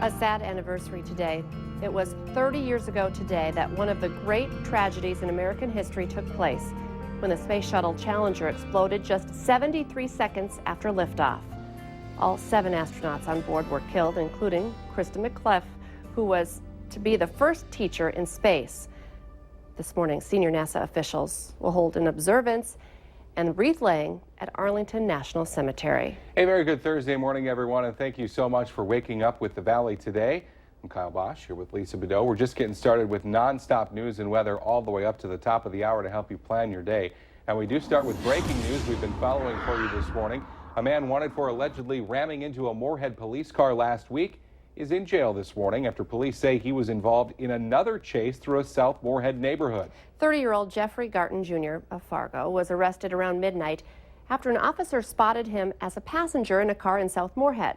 A sad anniversary today. It was 30 years ago today that one of the great tragedies in American history took place when the Space Shuttle Challenger exploded just 73 seconds after liftoff. All 7 astronauts on board were killed, including Krista McClellan, who was to be the first teacher in space. This morning, senior NASA officials will hold an observance and wreath laying at Arlington National Cemetery. Hey, very good Thursday morning, everyone, and thank you so much for waking up with the Valley today. I'm Kyle Bosch here with Lisa Bedeau. We're just getting started with nonstop news and weather all the way up to the top of the hour to help you plan your day. And we do start with breaking news we've been following for you this morning. A man wanted for allegedly ramming into a Moorhead police car last week is in jail this morning after police say he was involved in another chase through a South Moorhead neighborhood. 30-year-old Jeffrey Garton Jr. of Fargo was arrested around midnight after an officer spotted him as a passenger in a car in South Moorhead.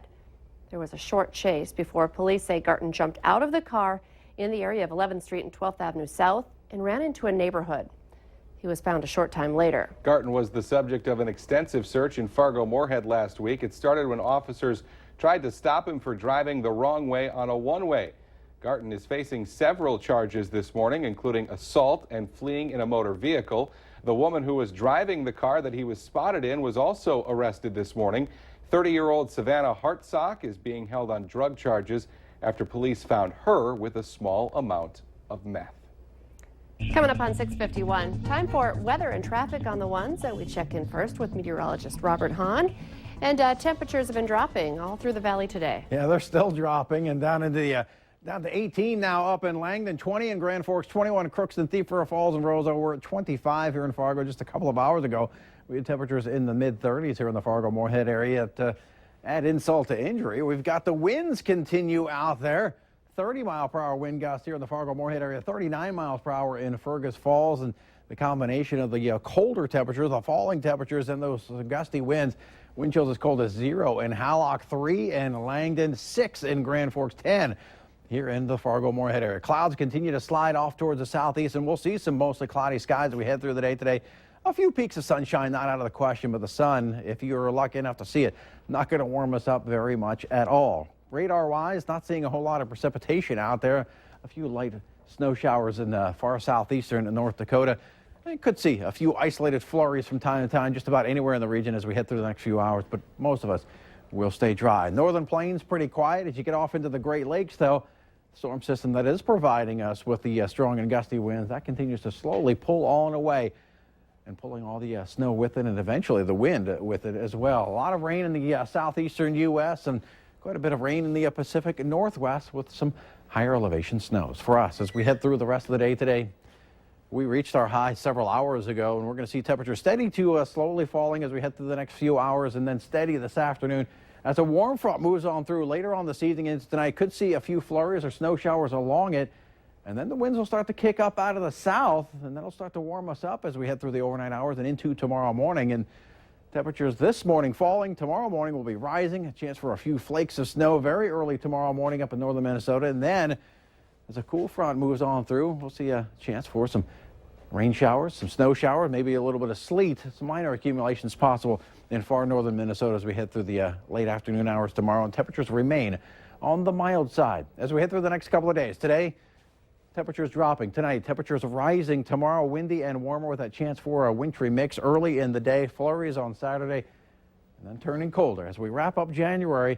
There was a short chase before police say Garton jumped out of the car in the area of 11th Street and 12th Avenue South and ran into a neighborhood. He was found a short time later. Garton was the subject of an extensive search in Fargo Moorhead last week. It started when officers tried to stop him for driving the wrong way on a one-way. Garton is facing several charges this morning, including assault and fleeing in a motor vehicle. The woman who was driving the car that he was spotted in was also arrested this morning. 30-year-old Savannah Hartsock is being held on drug charges after police found her with a small amount of meth. Coming up on 6:51, time for weather and traffic on the ones. And we check in first with meteorologist Robert Hahn. And temperatures have been dropping all through the valley today. Yeah, they're still dropping and down to 18 now up in Langdon, 20 in Grand Forks, 21 in Crookston, Thief River Falls, and Roseau. We're at 25 here in Fargo just a couple of hours ago. We had temperatures in the mid-30s here in the Fargo-Moorhead area. Add insult to injury, we've got the winds continue out there. 30-mile-per-hour wind gusts here in the Fargo-Moorhead area, 39 miles per hour in Fergus Falls, and the combination of the colder temperatures, the falling temperatures, and those gusty winds. Wind chills as cold as 0 in Hallock, 3 in Langdon, 6 in Grand Forks, 10 here in the Fargo-Moorhead area. Clouds continue to slide off towards the southeast, and we'll see some mostly cloudy skies as we head through the day today. A few peaks of sunshine, not out of the question, but the sun, if you're lucky enough to see it, not going to warm us up very much at all. Radar-wise, not seeing a whole lot of precipitation out there. A few light snow showers in far southeastern North Dakota. I could see a few isolated flurries from time to time just about anywhere in the region as we head through the next few hours, but most of us will stay dry. Northern Plains pretty quiet. As you get off into the Great Lakes, though, the storm system that is providing us with the strong and gusty winds, that continues to slowly pull on away and pulling all the snow with it and eventually the wind with it as well. A lot of rain in the southeastern U.S. and quite a bit of rain in the Pacific Northwest with some higher elevation snows. For us, as we head through the rest of the day today, we reached our high several hours ago, and we're going to see temperatures steady to slowly falling as we head through the next few hours, and then steady this afternoon. As a warm front moves on through later on this evening into tonight, could see a few flurries or snow showers along it, and then the winds will start to kick up out of the south, and that'll start to warm us up as we head through the overnight hours and into tomorrow morning. And temperatures this morning falling. Tomorrow morning will be rising. A chance for a few flakes of snow very early tomorrow morning up in northern Minnesota. And then as a cool front moves on through, we'll see a chance for some rain showers, some snow showers, maybe a little bit of sleet, some minor accumulations possible in far northern Minnesota as we head through the late afternoon hours tomorrow. And temperatures remain on the mild side as we head through the next couple of days. Today, temperatures dropping. Tonight, temperatures rising. Tomorrow, windy and warmer with that chance for a wintry mix early in the day. Flurries on Saturday, and then turning colder as we wrap up January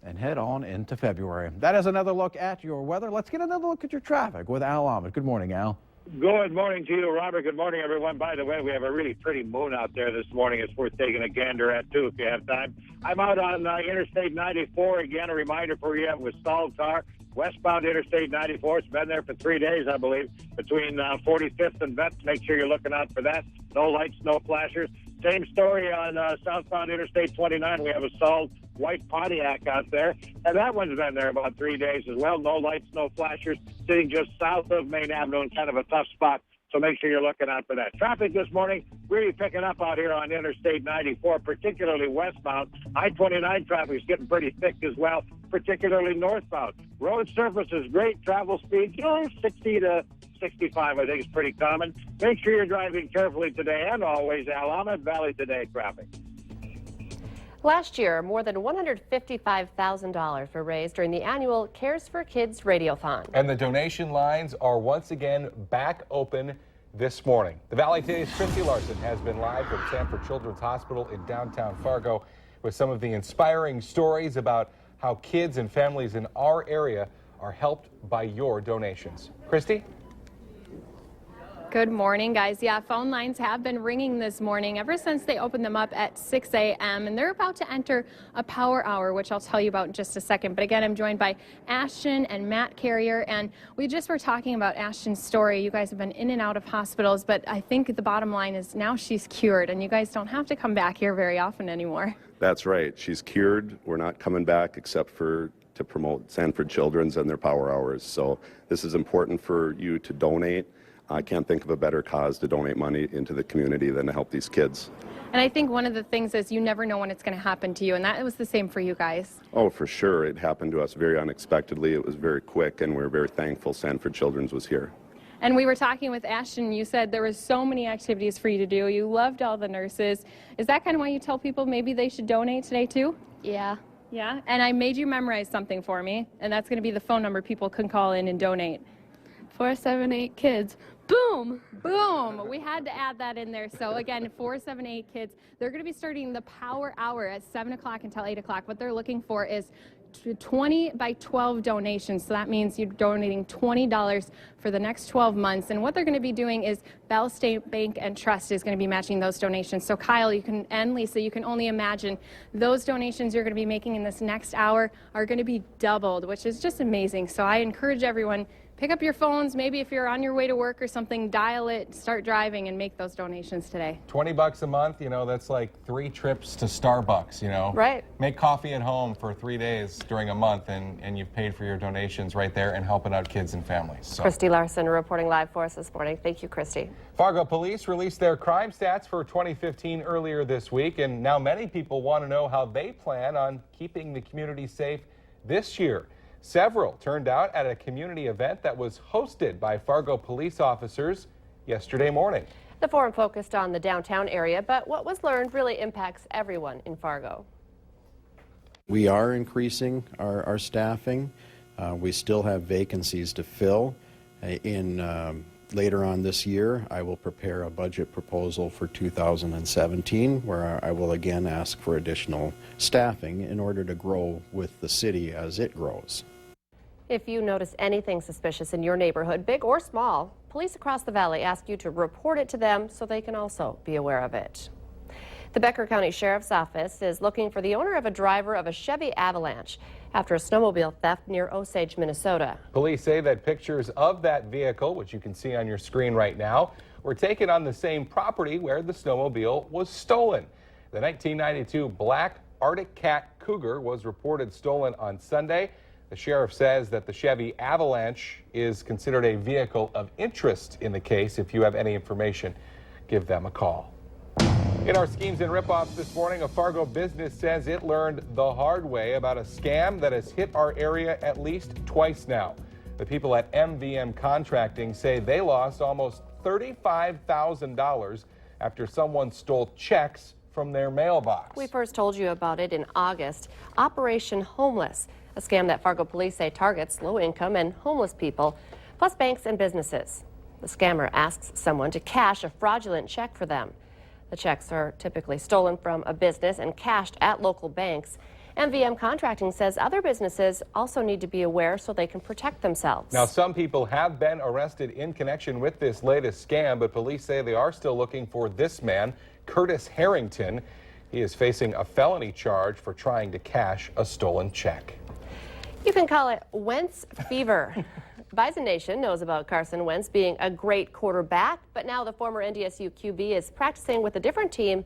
and head on into February. That is another look at your weather. Let's get another look at your traffic with Al Ahmed. Good morning, Al. Good morning to you, Robert. Good morning, everyone. By the way, we have a really pretty moon out there this morning. It's worth taking a gander at, too, if you have time. I'm out on Interstate 94. Again, a reminder for you with stalled car. Westbound Interstate 94. It's been there for 3 days, I believe, between 45th and Vets. Make sure you're looking out for that. No lights, no flashers. Same story on southbound Interstate 29. We have a stalled white Pontiac out there, and that one's been there about 3 days as well. No lights, no flashers, sitting just south of Main Avenue in kind of a tough spot. So make sure you're looking out for that. Traffic this morning really picking up out here on Interstate 94, particularly westbound. I-29 traffic is getting pretty thick as well, particularly northbound. Road surface is great. Travel speed, 60 to 65, I think is pretty common. Make sure you're driving carefully today and always. Al Ahmed, Valley Today traffic. Last year, more than $155,000 were raised during the annual Cares for Kids Radiothon. And the donation lines are once again back open this morning. The Valley Today's Christy Larson has been live from Sanford Children's Hospital in downtown Fargo with some of the inspiring stories about how kids and families in our area are helped by your donations. Christy? Good morning, guys. Yeah, phone lines have been ringing this morning ever since they opened them up at 6 a.m. and they're about to enter a power hour, which I'll tell you about in just a second. But again, I'm joined by Ashton and Matt Carrier, and we just were talking about Ashton's story. You guys have been in and out of hospitals, but I think the bottom line is now she's cured, and you guys don't have to come back here very often anymore. That's right. She's cured. We're not coming back except to promote Sanford Children's and their power hours. So this is important for you to donate. I can't think of a better cause to donate money into the community than to help these kids. And I think one of the things is you never know when it's going to happen to you, and that was the same for you guys. Oh, for sure. It happened to us very unexpectedly. It was very quick, and we're very thankful Sanford Children's was here. And we were talking with Ashton. You said there was so many activities for you to do. You loved all the nurses. Is that kind of why you tell people maybe they should donate today too? Yeah. Yeah? And I made you memorize something for me, and that's going to be the phone number people can call in and donate. 478 kids. Boom! Boom! We had to add that in there. So again, 478 kids. They're going to be starting the power hour at 7 o'clock until 8 o'clock. What they're looking for is 20 by 12 donations. So that means you're donating $20 for the next 12 months. And what they're going to be doing is Bell State Bank and Trust is going to be matching those donations. So Kyle, and Lisa, you can only imagine those donations you're going to be making in this next hour are going to be doubled, which is just amazing. So I encourage everyone, pick up your phones. Maybe if you're on your way to work or something, dial it, start driving, and make those donations today. $20 a month, that's like 3 trips to Starbucks, Right. Make coffee at home for 3 days during a month, and you've paid for your donations right there and helping out kids and families. So. Christy Larson reporting live for us this morning. Thank you, Christy. Fargo police released their crime stats for 2015 earlier this week, and now many people want to know how they plan on keeping the community safe this year. Several turned out at a community event that was hosted by Fargo police officers yesterday morning. The forum focused on the downtown area, but what was learned really impacts everyone in Fargo. We are increasing our staffing. We still have vacancies to fill. Later on this year, I will prepare a budget proposal for 2017 where I will again ask for additional staffing in order to grow with the city as it grows. If you notice anything suspicious in your neighborhood, big or small, police across the valley ask you to report it to them so they can also be aware of it. The Becker County Sheriff's Office is looking for the owner of a driver of a Chevy Avalanche after a snowmobile theft near Osage, Minnesota. Police say that pictures of that vehicle, which you can see on your screen right now, were taken on the same property where the snowmobile was stolen. The 1992 black Arctic Cat Cougar was reported stolen on Sunday. The sheriff says that the Chevy Avalanche is considered a vehicle of interest in the case. If you have any information, give them a call. In our schemes and ripoffs this morning, a Fargo business says it learned the hard way about a scam that has hit our area at least twice now. The people at MVM Contracting say they lost almost $35,000 after someone stole checks from their mailbox. We first told you about it in August. Operation Homeless, a scam that Fargo police say targets low-income and homeless people, plus banks and businesses. The scammer asks someone to cash a fraudulent check for them. The checks are typically stolen from a business and cashed at local banks. MVM Contracting says other businesses also need to be aware so they can protect themselves. Now, some people have been arrested in connection with this latest scam, but police say they are still looking for this man, Curtis Harrington. He is facing a felony charge for trying to cash a stolen check. You can call it Wentz fever. Bison Nation knows about Carson Wentz being a great quarterback, but now the former NDSU QB is practicing with a different team and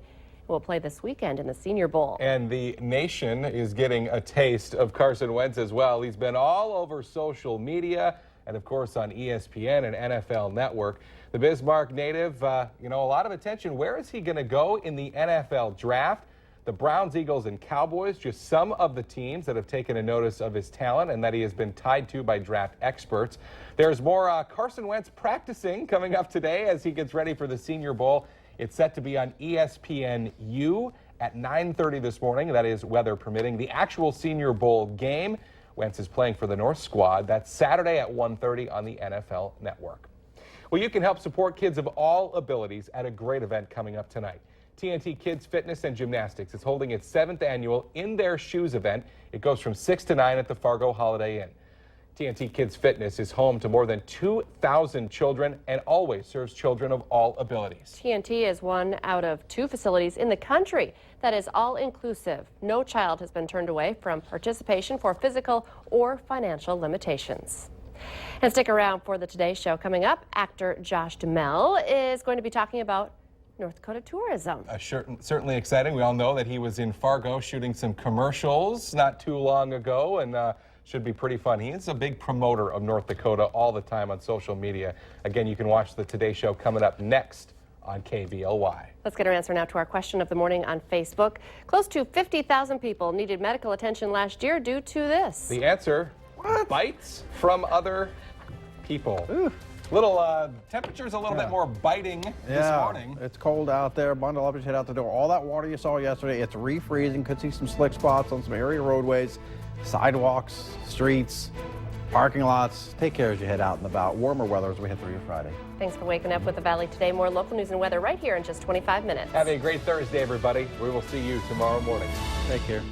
will play this weekend in the Senior Bowl. And the nation is getting a taste of Carson Wentz as well. He's been all over social media and, of course, on ESPN and NFL Network. The Bismarck native, a lot of attention. Where is he going to go in the NFL draft? The Browns, Eagles, and Cowboys, just some of the teams that have taken a notice of his talent and that he has been tied to by draft experts. There's more Carson Wentz practicing coming up today as he gets ready for the Senior Bowl. It's set to be on ESPNU at 9:30 this morning. That is weather permitting. The actual Senior Bowl game, Wentz is playing for the North squad. That's Saturday at 1:30 on the NFL Network. Well, you can help support kids of all abilities at a great event coming up tonight. TNT Kids Fitness and Gymnastics is holding its 7th annual In Their Shoes event. It goes from 6 to 9 at the Fargo Holiday Inn. TNT Kids Fitness is home to more than 2,000 children and always serves children of all abilities. TNT is one out of 2 facilities in the country that is all-inclusive. No child has been turned away from participation for physical or financial limitations. And stick around for the Today Show. Coming up, actor Josh Duhamel is going to be talking about North Dakota tourism. Certainly exciting. We all know that he was in Fargo shooting some commercials not too long ago, and should be pretty fun. He is a big promoter of North Dakota all the time on social media. Again, you can watch the Today Show coming up next on KBLY. Let's get our answer now to our question of the morning on Facebook. Close to 50,000 people needed medical attention last year due to this. The answer, bites from other people. Ooh. Temperature's a little bit more biting this morning. It's cold out there. Bundle up and head out the door. All that water you saw yesterday, it's refreezing. Could see some slick spots on some area roadways, sidewalks, streets, parking lots. Take care as you head out and about. Warmer weather as we head through your Friday. Thanks for waking up with the Valley today. More local news and weather right here in just 25 minutes. Have a great Thursday, everybody. We will see you tomorrow morning. Take care.